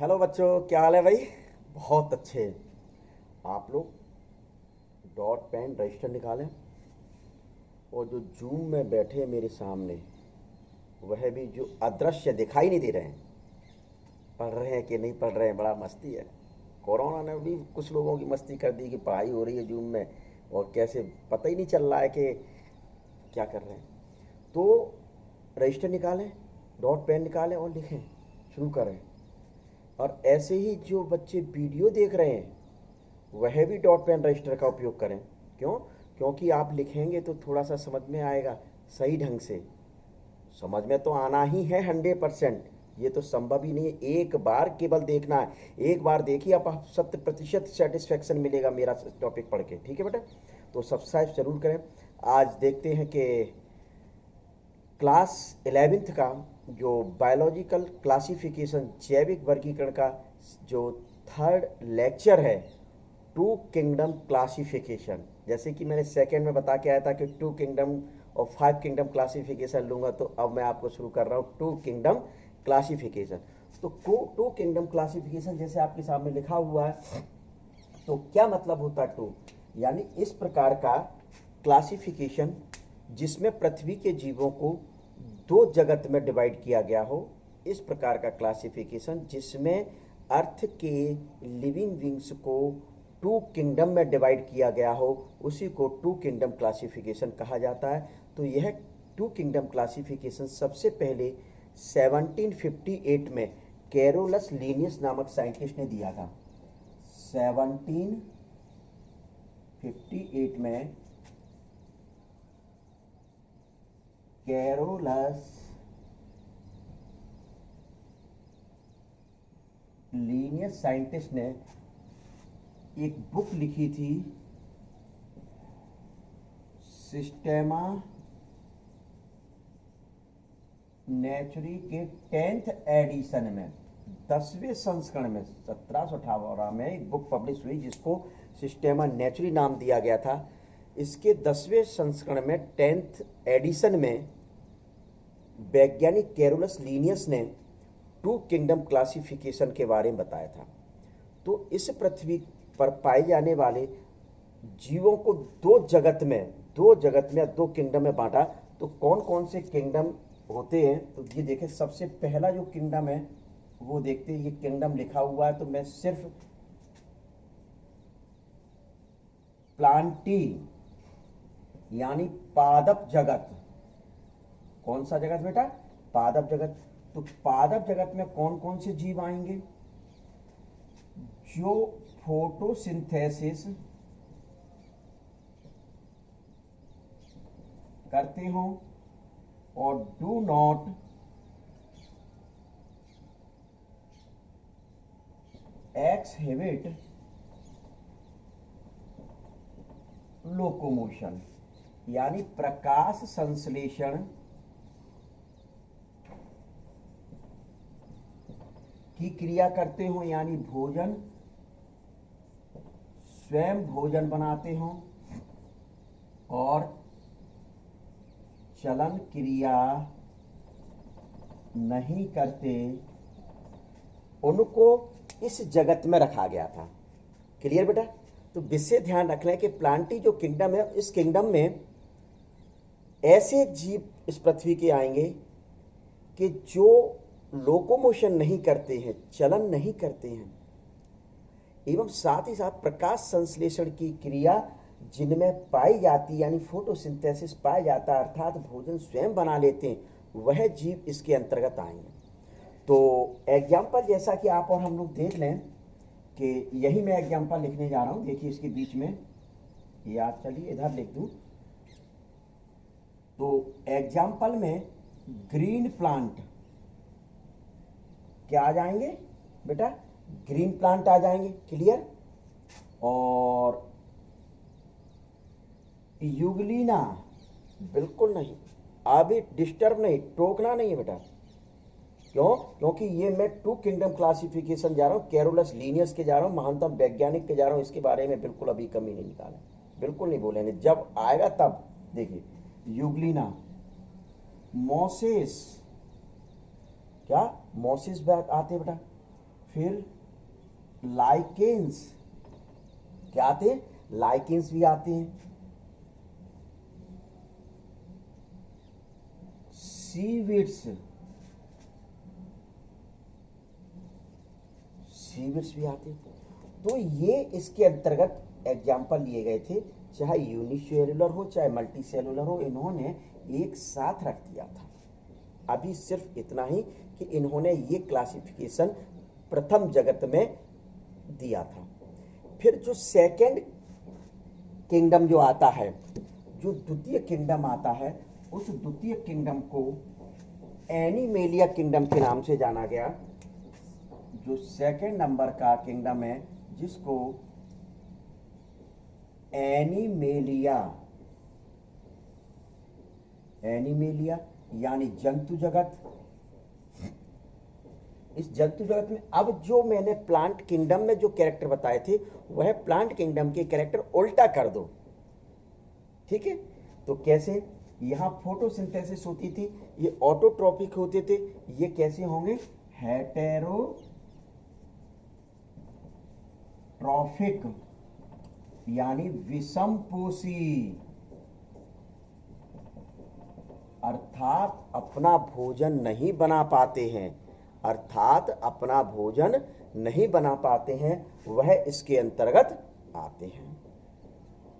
Hello बच्चों, क्या हाल है भाई। बहुत अच्छे। आप लोग डॉट पेन रजिस्टर निकालें और जो जूम में बैठे मेरे सामने, वह भी जो अदृश्य दिखाई नहीं दे रहे हैं, पढ़ रहे हैं कि नहीं पढ़ रहे हैं, बड़ा मस्ती है। कोरोना ने भी कुछ लोगों की मस्ती कर दी कि पढ़ाई हो रही है जूम में और कैसे पता ही नहीं चल रहा है कि क्या कर रहे हैं। तो रजिस्टर निकालें, डॉट पेन निकालें और लिखें शुरू करें। और ऐसे ही जो बच्चे वीडियो देख रहे हैं वह भी डॉट पेन रजिस्टर का उपयोग करें। क्यों? क्योंकि आप लिखेंगे तो थोड़ा सा समझ में आएगा सही ढंग से। समझ में तो आना ही है 100%। ये तो संभव ही नहीं है एक बार केवल देखना है। एक बार देखिए आप 100% सेटिस्फेक्शन मिलेगा मेरा टॉपिक पढ़ के। ठीक है बेटा, तो सब्सक्राइब जरूर करें। आज देखते हैं कि क्लास 11th का जो बायोलॉजिकल क्लासिफिकेशन जैविक वर्गीकरण का जो थर्ड लेक्चर है, टू किंगडम क्लासिफिकेशन। जैसे कि मैंने सेकेंड में बता के आया था कि टू किंगडम और 5 किंगडम क्लासिफिकेशन लूंगा, तो अब मैं आपको शुरू कर रहा हूँ टू किंगडम क्लासिफिकेशन। तो टू किंगडम क्लासिफिकेशन जैसे आपके सामने लिखा हुआ है, तो क्या मतलब होता है टू, यानी इस प्रकार का क्लासिफिकेशन जिसमें पृथ्वी के जीवों को दो जगत में डिवाइड किया गया हो। इस प्रकार का क्लासिफिकेशन जिसमें अर्थ के लिविंग बींग्स को टू किंगडम में डिवाइड किया गया हो, उसी को टू किंगडम क्लासिफिकेशन कहा जाता है। तो यह टू किंगडम क्लासिफिकेशन सबसे पहले 1758 में कैरोलस लीनियस नामक साइंटिस्ट ने दिया था। 1758 में कैरोलस लीनियस साइंटिस्ट ने एक बुक लिखी थी, सिस्टेमा नेचुरी के 10th एडिशन में, 10वें संस्करण में 1758 में एक बुक पब्लिश हुई जिसको सिस्टेमा नेचुरी नाम दिया गया था। इसके 10वें संस्करण में 10th एडिशन में वैज्ञानिक कैरोलस लीनियस ने टू किंगडम क्लासिफिकेशन के बारे में बताया था। तो इस पृथ्वी पर पाए जाने वाले जीवों को दो जगत में दो किंगडम में बांटा। तो कौन कौन से किंगडम होते हैं, तो ये देखें। सबसे पहला जो किंगडम है वो देखते हैं। ये किंगडम लिखा हुआ है तो मैं सिर्फ प्लांटी यानी पादप जगत। कौन सा जगत बेटा? पादप जगत। तो पादप जगत में कौन कौन से जीव आएंगे? जो फोटोसिंथेसिस करते हो और डू नॉट एक्सहिबिट लोकोमोशन, यानी प्रकाश संश्लेषण की क्रिया करते हो, यानी भोजन स्वयं भोजन बनाते हो और चलन क्रिया नहीं करते, उनको इस जगत में रखा गया था। क्लियर बेटा? तो विशेष ध्यान रख लें कि प्लांटी जो किंगडम है, इस किंगडम में ऐसे जीव इस पृथ्वी के आएंगे कि जो लोकोमोशन नहीं करते हैं, चलन नहीं करते हैं, एवं साथ ही साथ प्रकाश संश्लेषण की क्रिया जिनमें पाई जाती, यानी फोटोसिंथेसिस पाया जाता है, अर्थात भोजन स्वयं बना लेते हैं, वह जीव इसके अंतर्गत आएंगे। तो एग्जाम्पल जैसा कि आप और हम लोग देख लें कि यही मैं एग्जाम्पल लिखने जा रहा हूं। देखिए इसके बीच में याद, चलिए इधर लिख दूं। तो एग्जाम्पल में ग्रीन प्लांट क्या आ जाएंगे बेटा? ग्रीन प्लांट आ जाएंगे। क्लियर? और युगलीना बिल्कुल नहीं, अभी डिस्टर्ब नहीं, टोकना नहीं है बेटा। क्यों? क्योंकि ये मैं टू किंगडम क्लासिफिकेशन जा रहा हूं, कैरोलस लीनियस के जा रहा हूं, महानतम वैज्ञानिक के जा रहा हूं। इसके बारे में बिल्कुल अभी कमी नहीं निकाला, बिल्कुल नहीं बोलेंगे, जब आएगा तब। देखिए युगलीना, मोसेस, क्या मोसेस बात आते बेटा? फिर लाइकेंस, क्या आते हैं? लाइकेंस भी आते हैं। सीविड्स, सीविड्स भी आते हैं। तो ये इसके अंतर्गत एग्जाम्पल लिए गए थे, चाहे यूनिसेलुलर हो चाहे मल्टी सेलुलर हो, इन्होंने एक साथ रख दिया था। अभी सिर्फ इतना ही कि इन्होंने ये क्लासिफिकेशन प्रथम जगत में दिया था। फिर जो सेकेंड किंगडम जो आता है, जो द्वितीय किंगडम आता है, उस द्वितीय किंगडम को एनिमेलिया किंगडम के नाम से जाना गया। जो सेकेंड नंबर का किंगडम है, जिसको एनिमेलिया, एनिमेलिया यानी जंतु जगत। इस जंतु जगत में अब जो मैंने प्लांट किंगडम में जो कैरेक्टर बताए थे, वह प्लांट किंगडम के कैरेक्टर उल्टा कर दो। ठीक है, तो कैसे? यहां फोटोसिंथेसिस होती थी, ये ऑटोट्रॉपिक होते थे, ये कैसे होंगे? हेटेरोट्रॉफिक यानी विषमपोषी, अर्थात अपना भोजन नहीं बना पाते हैं, अर्थात अपना भोजन नहीं बना पाते हैं, वह इसके अंतर्गत आते हैं।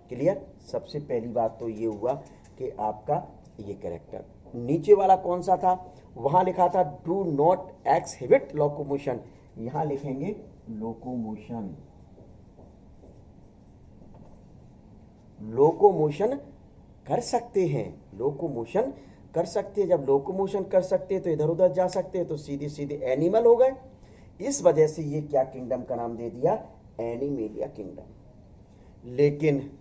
क्लियर? सबसे पहली बात तो ये हुआ कि आपका ये कैरेक्टर। नीचे वाला कौन सा था? वहां लिखा था डू नॉट एक्सहिबिट लोकोमोशन, यहां लिखेंगे लोकोमोशन। लोकोमोशन कर सकते हैं, लोकोमोशन कर सकते हैं। जब लोकोमोशन कर सकते हैं तो इधर उधर जा सकते हैं, तो सीधे सीधे एनिमल हो गए। इस वजह से ये क्या किंगडम का नाम दे दिया? Animalia kingdom. लेकिन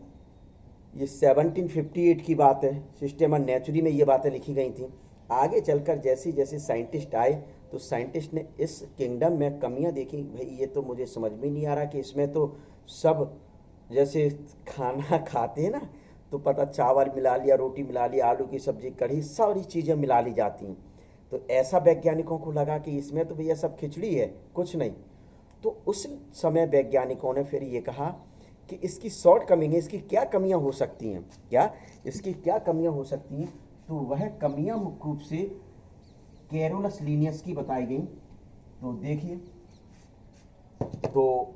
ये 1758 की बात है, सिस्टम ऑफ नेचुरी में ये बातें लिखी गई थी। आगे चलकर जैसे जैसे साइंटिस्ट आए, तो साइंटिस्ट ने इस किंगडम में कमियां देखी। भाई ये तो मुझे समझ में नहीं आ रहा कि इसमें तो सब जैसे खाना खाते हैं ना, तो पता चावल मिला लिया, रोटी मिला लिया, आलू की सब्जी, कढ़ी, सारी चीज़ें मिला ली जाती हैं। तो ऐसा वैज्ञानिकों को लगा कि इसमें तो भैया सब खिचड़ी है, कुछ नहीं। तो उस समय वैज्ञानिकों ने फिर ये कहा कि इसकी शॉर्ट कमिंग है, इसकी क्या कमियां हो सकती हैं, क्या इसकी क्या कमियां हो सकती हैं? तो वह कमियां मुख्य रूप से कैरोलस लीनियस की बताई गई। तो देखिए, तो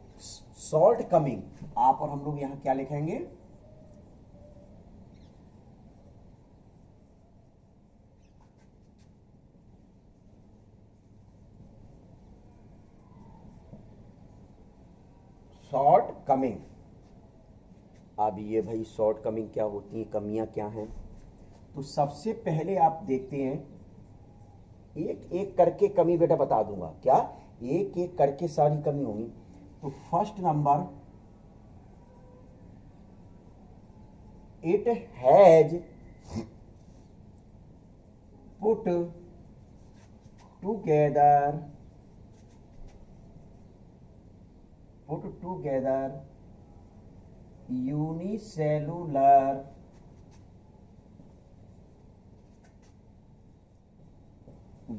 शॉर्ट कमिंग, आप और हम लोग यहां क्या लिखेंगे? Short coming. अब ये भाई शॉर्ट कमिंग क्या होती है, कमियां क्या हैं? तो सबसे पहले आप देखते हैं, एक एक करके कमी बेटा बता दूंगा, क्या एक एक करके सारी कमी होंगी। तो first number, it has put together unicellular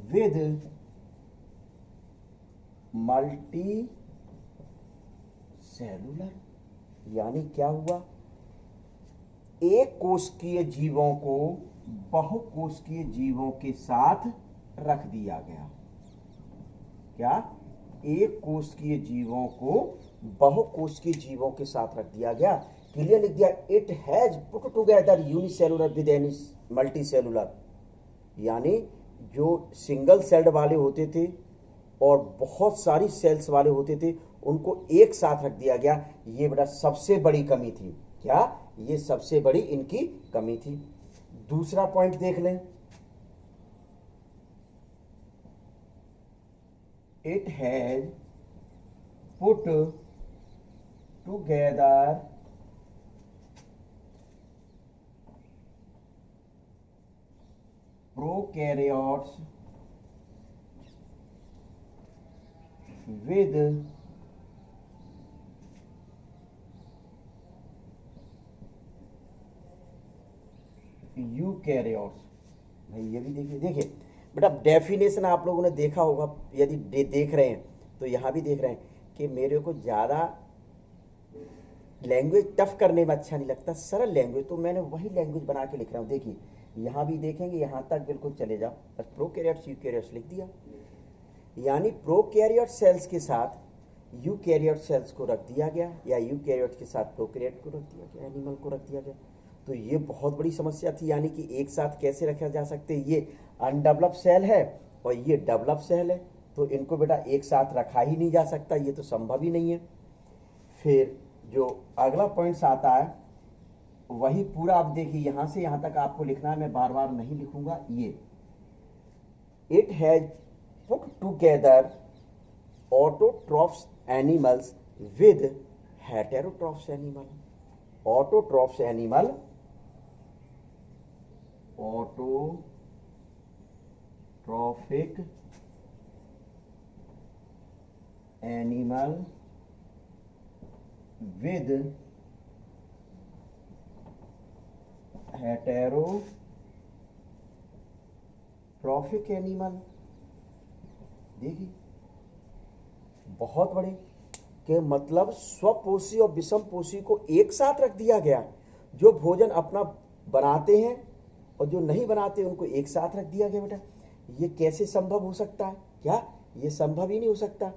with multicellular। यानी क्या हुआ? एक कोशिकीय जीवों को बहुकोशिकीय जीवों के साथ रख दिया गया। क्या? एक कोशिकीय जीवों को बहुकोशिकीय जीवों के साथ रख दिया गया। क्लियर लिख दिया, it has put together unicellular with any multi cellular, यानी जो सिंगल सेल्ड वाले होते थे और बहुत सारी सेल्स वाले होते थे, उनको एक साथ रख दिया गया। ये बड़ा सबसे बड़ी कमी थी। क्या? ये सबसे बड़ी इनकी कमी थी। दूसरा पॉइंट देख लें, it has put together prokaryotes with eukaryotes. भाई ये भी देखिए, देखिए बेटा डेफिनेशन आप लोगों ने देखा होगा, यदि देख रहे हैं तो यहाँ भी देख रहे हैं कि मेरे को ज़्यादा लैंग्वेज टफ करने में अच्छा नहीं लगता, सरल लैंग्वेज, तो मैंने वही लैंग्वेज बना के लिख रहा हूँ। देखिए यहाँ भी देखेंगे, यहाँ तक बिल्कुल चले जाओ, बस प्रोकैरियोट्स यूकैरियोट्स लिख दिया, यानी प्रोकैरियोट सेल्स के साथ यूकैरियोट सेल्स को रख दिया गया, या यूकैरियोट के साथ प्रोकैरियोट को रख दिया गया, एनिमल को रख दिया गया। तो ये बहुत बड़ी समस्या थी, यानी कि एक साथ कैसे रखा जा सकते, ये अनडेवलप सेल है और ये डेवलप सेल है, तो इनको बेटा एक साथ रखा ही नहीं जा सकता, ये तो संभव ही नहीं है। फिर जो अगला पॉइंट्स आता है वही पूरा आप देखिए, यहां से यहां तक आपको लिखना है, मैं बार बार नहीं लिखूंगा। ये it has put together autotrophs animals with heterotrophs animal. Autotrophs animal, autotrophic animal with heterotrophic animal. देखिए बहुत बड़े के मतलब स्वपोषी और विषमपोषी को एक साथ रख दिया गया, जो भोजन अपना बनाते हैं और जो नहीं बनाते उनको एक साथ रख दिया गया। बेटा ये कैसे संभव हो सकता है, क्या ये संभव ही नहीं हो सकता।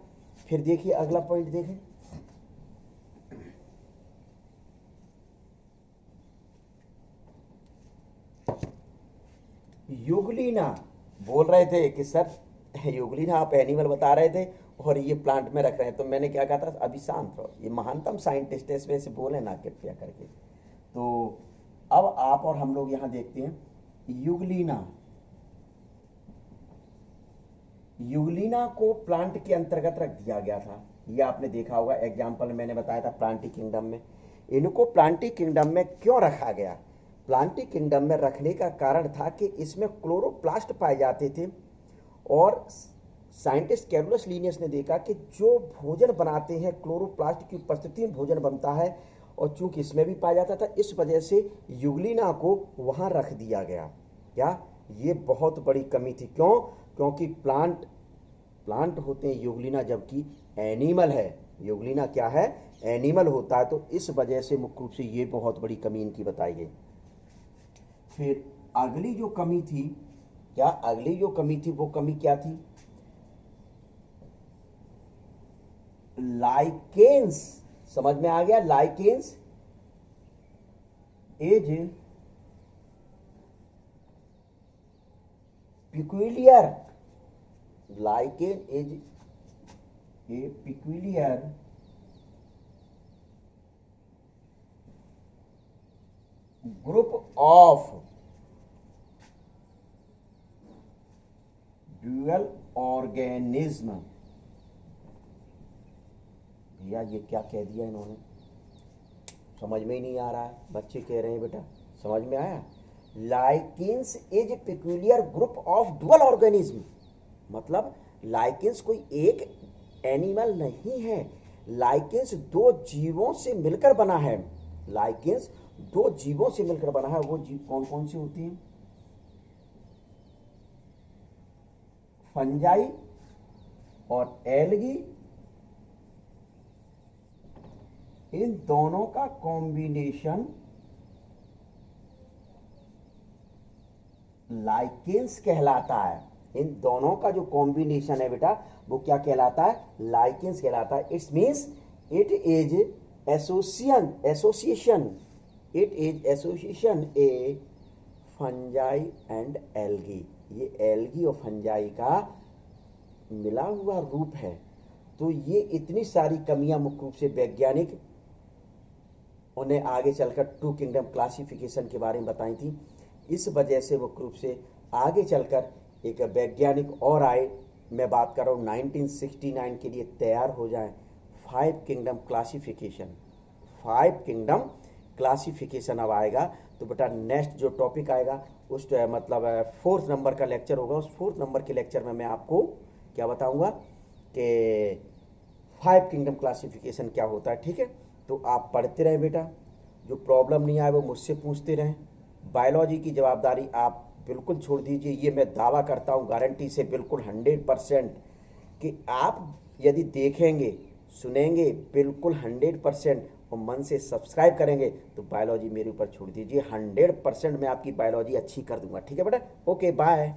फिर देखिए अगला पॉइंट देखें, युगलीना बोल रहे थे कि सर युगलीना आप एनिमल बता रहे थे और ये प्लांट में रख रहे हैं, तो मैंने क्या कहा था, अभी शांत रहो, ये महानतम साइंटिस्ट है, इसमें से बोले ना कृपया करके। तो अब आप और हम लोग यहां देखते हैं युगलीना, युगलीना को प्लांट के अंतर्गत रख दिया गया था, ये आपने देखा होगा एग्जाम्पल मैंने बताया था प्लांटी किंगडम में। इनको प्लांटी किंगडम में क्यों रखा गया, प्लांटी किंगडम में रखने का कारण था कि इसमें क्लोरोप्लास्ट पाए जाते थे, और साइंटिस्ट कैरोलस लीनियस ने देखा कि जो भोजन बनाते हैं क्लोरोप्लास्ट की उपस्थिति में भोजन बनता है, और चूंकि इसमें भी पाया जाता था, इस वजह से युगलीना को वहां रख दिया गया। क्या ये बहुत बड़ी कमी थी, क्यों, क्योंकि प्लांट होते हैं युगलीना, जबकि एनिमल है, युगलीना क्या है, एनिमल होता है, तो इस वजह से मुख्य रूप से ये बहुत बड़ी कमी इनकी बताई गई। फिर अगली जो कमी थी, क्या अगली जो कमी थी वो कमी क्या थी, लाइकेंस, समझ में आ गया, lichens is peculiar, lichen is a peculiar group of dual organism। भैया ये क्या कह दिया इन्होंने, समझ में ही नहीं आ रहा है, बच्चे कह रहे हैं बेटा समझ में आया। Lichens is peculiar group of dual organism, मतलब लाइकेंस कोई एक एनिमल नहीं है, लाइकेंस दो जीवों से मिलकर बना है, लाइकेंस दो जीवों से मिलकर बना है। वो जीव कौन कौन से होते हैं, फंजाई और एल्गी, इन दोनों का कॉम्बिनेशन लाइकेंस कहलाता है। इन दोनों का जो कॉम्बिनेशन है बेटा वो क्या कहलाता है, लाइकेंस कहलाता है। It's means it is association A fungi and algae, ये एल्गी और फंजाई का मिला हुआ रूप है। तो ये इतनी सारी कमियां मुख्य रूप से वैज्ञानिक उन्हें आगे चलकर टू किंगडम क्लासिफिकेशन के बारे में बताई थी, इस वजह से मुख्य रूप से आगे चलकर एक वैज्ञानिक और आए, मैं बात कर रहा हूँ 1969 के लिए तैयार हो जाए, 5 किंगडम क्लासिफिकेशन। 5 किंगडम क्लासिफिकेशन अब आएगा, तो बेटा नेक्स्ट जो टॉपिक आएगा उस मतलब 4th नंबर का लेक्चर होगा, उस 4th नंबर के लेक्चर में मैं आपको क्या बताऊंगा कि 5 किंगडम क्लासिफिकेशन क्या होता है। ठीक है, तो आप पढ़ते रहें बेटा, जो प्रॉब्लम नहीं आए वो मुझसे पूछते रहें। बायोलॉजी की जवाबदारी आप बिल्कुल छोड़ दीजिए, ये मैं दावा करता हूँ गारंटी से बिल्कुल 100% कि आप यदि देखेंगे, सुनेंगे बिल्कुल 100% और मन से सब्सक्राइब करेंगे तो बायोलॉजी मेरे ऊपर छोड़ दीजिए, 100% मैं आपकी बायोलॉजी अच्छी कर दूंगा। ठीक है बेटा, ओके बाय।